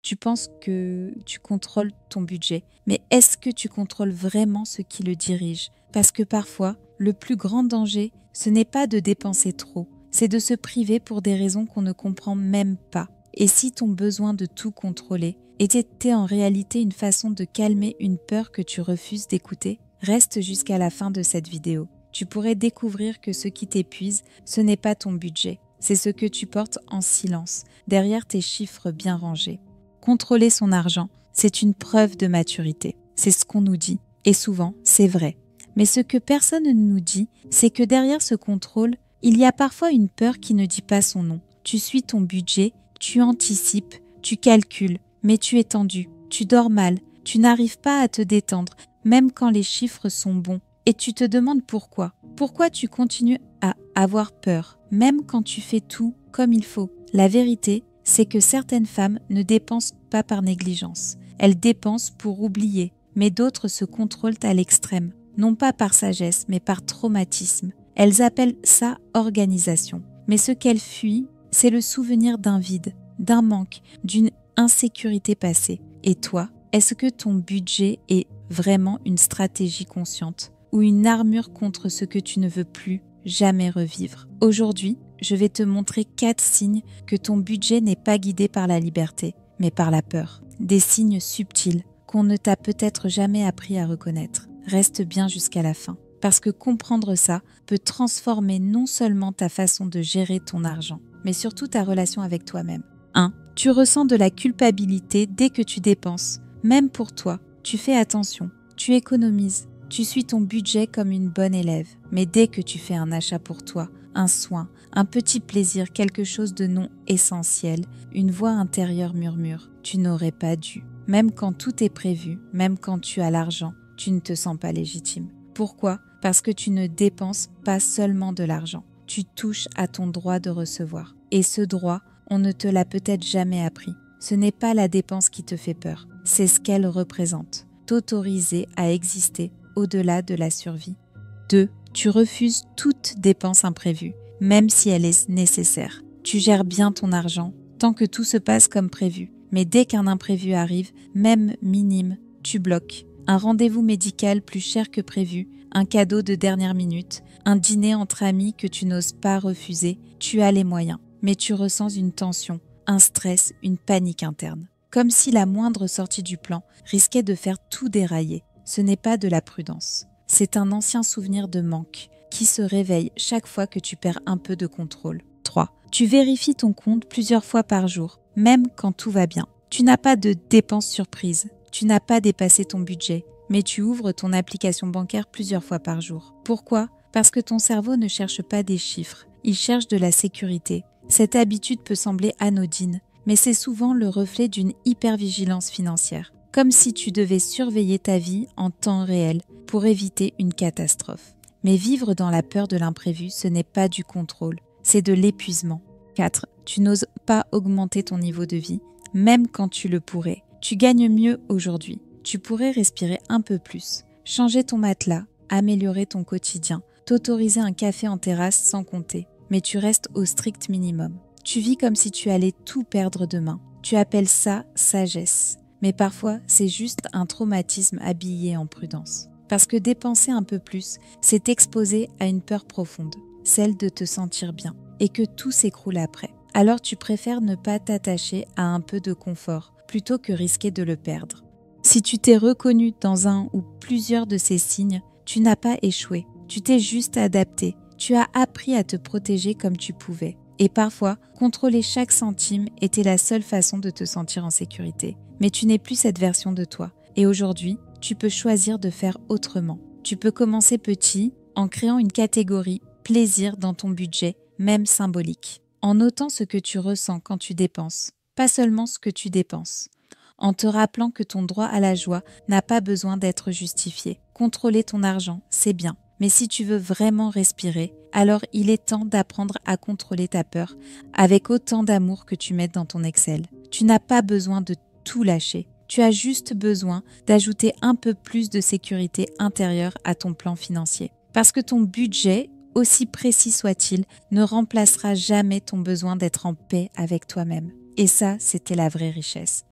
Tu penses que tu contrôles ton budget, mais est-ce que tu contrôles vraiment ce qui le dirige? Parce que parfois, le plus grand danger, ce n'est pas de dépenser trop, c'est de se priver pour des raisons qu'on ne comprend même pas. Et si ton besoin de tout contrôler était en réalité une façon de calmer une peur que tu refuses d'écouter, reste jusqu'à la fin de cette vidéo. Tu pourrais découvrir que ce qui t'épuise, ce n'est pas ton budget, c'est ce que tu portes en silence, derrière tes chiffres bien rangés. Contrôler son argent, c'est une preuve de maturité. C'est ce qu'on nous dit. Et souvent, c'est vrai. Mais ce que personne ne nous dit, c'est que derrière ce contrôle, il y a parfois une peur qui ne dit pas son nom. Tu suis ton budget, tu anticipes, tu calcules, mais tu es tendu, tu dors mal, tu n'arrives pas à te détendre, même quand les chiffres sont bons. Et tu te demandes pourquoi. Pourquoi tu continues à avoir peur, même quand tu fais tout comme il faut. La vérité, c'est que certaines femmes ne dépensent pas par négligence. Elles dépensent pour oublier, mais d'autres se contrôlent à l'extrême, non pas par sagesse, mais par traumatisme. Elles appellent ça organisation. Mais ce qu'elles fuient, c'est le souvenir d'un vide, d'un manque, d'une insécurité passée. Et toi, est-ce que ton budget est vraiment une stratégie consciente ou une armure contre ce que tu ne veux plus jamais revivre? Aujourd'hui, je vais te montrer 4 signes que ton budget n'est pas guidé par la liberté, mais par la peur. Des signes subtils qu'on ne t'a peut-être jamais appris à reconnaître. Reste bien jusqu'à la fin, parce que comprendre ça peut transformer non seulement ta façon de gérer ton argent, mais surtout ta relation avec toi-même. 1. Tu ressens de la culpabilité dès que tu dépenses. Même pour toi, tu fais attention, tu économises, tu suis ton budget comme une bonne élève. Mais dès que tu fais un achat pour toi, un soin, un petit plaisir, quelque chose de non essentiel, une voix intérieure murmure « tu n'aurais pas dû ». Même quand tout est prévu, même quand tu as l'argent, tu ne te sens pas légitime. Pourquoi? Parce que tu ne dépenses pas seulement de l'argent. Tu touches à ton droit de recevoir. Et ce droit, on ne te l'a peut-être jamais appris. Ce n'est pas la dépense qui te fait peur, c'est ce qu'elle représente. T'autoriser à exister au-delà de la survie. 2. Tu refuses toute dépense imprévue, même si elle est nécessaire. Tu gères bien ton argent tant que tout se passe comme prévu. Mais dès qu'un imprévu arrive, même minime, tu bloques. Un rendez-vous médical plus cher que prévu, un cadeau de dernière minute, un dîner entre amis que tu n'oses pas refuser, tu as les moyens. Mais tu ressens une tension, un stress, une panique interne. Comme si la moindre sortie du plan risquait de faire tout dérailler. Ce n'est pas de la prudence. C'est un ancien souvenir de manque qui se réveille chaque fois que tu perds un peu de contrôle. 3. Tu vérifies ton compte plusieurs fois par jour, même quand tout va bien. Tu n'as pas de dépenses surprises, tu n'as pas dépassé ton budget, mais tu ouvres ton application bancaire plusieurs fois par jour. Pourquoi? Parce que ton cerveau ne cherche pas des chiffres, il cherche de la sécurité. Cette habitude peut sembler anodine, mais c'est souvent le reflet d'une hypervigilance financière. Comme si tu devais surveiller ta vie en temps réel pour éviter une catastrophe. Mais vivre dans la peur de l'imprévu, ce n'est pas du contrôle, c'est de l'épuisement. 4. Tu n'oses pas augmenter ton niveau de vie, même quand tu le pourrais. Tu gagnes mieux aujourd'hui. Tu pourrais respirer un peu plus, changer ton matelas, améliorer ton quotidien, t'autoriser un café en terrasse sans compter. Mais tu restes au strict minimum. Tu vis comme si tu allais tout perdre demain. Tu appelles ça sagesse. Mais parfois, c'est juste un traumatisme habillé en prudence. Parce que dépenser un peu plus, c'est t'exposer à une peur profonde, celle de te sentir bien, et que tout s'écroule après. Alors tu préfères ne pas t'attacher à un peu de confort, plutôt que risquer de le perdre. Si tu t'es reconnu dans un ou plusieurs de ces signes, tu n'as pas échoué, tu t'es juste adapté, tu as appris à te protéger comme tu pouvais. Et parfois, contrôler chaque centime était la seule façon de te sentir en sécurité. Mais tu n'es plus cette version de toi. Et aujourd'hui, tu peux choisir de faire autrement. Tu peux commencer petit en créant une catégorie plaisir dans ton budget, même symbolique. En notant ce que tu ressens quand tu dépenses, pas seulement ce que tu dépenses. En te rappelant que ton droit à la joie n'a pas besoin d'être justifié. Contrôler ton argent, c'est bien. Mais si tu veux vraiment respirer, alors il est temps d'apprendre à contrôler ta peur avec autant d'amour que tu mets dans ton Excel. Tu n'as pas besoin de tout lâcher. Tu as juste besoin d'ajouter un peu plus de sécurité intérieure à ton plan financier. Parce que ton budget, aussi précis soit-il, ne remplacera jamais ton besoin d'être en paix avec toi-même. Et ça, c'était la vraie richesse.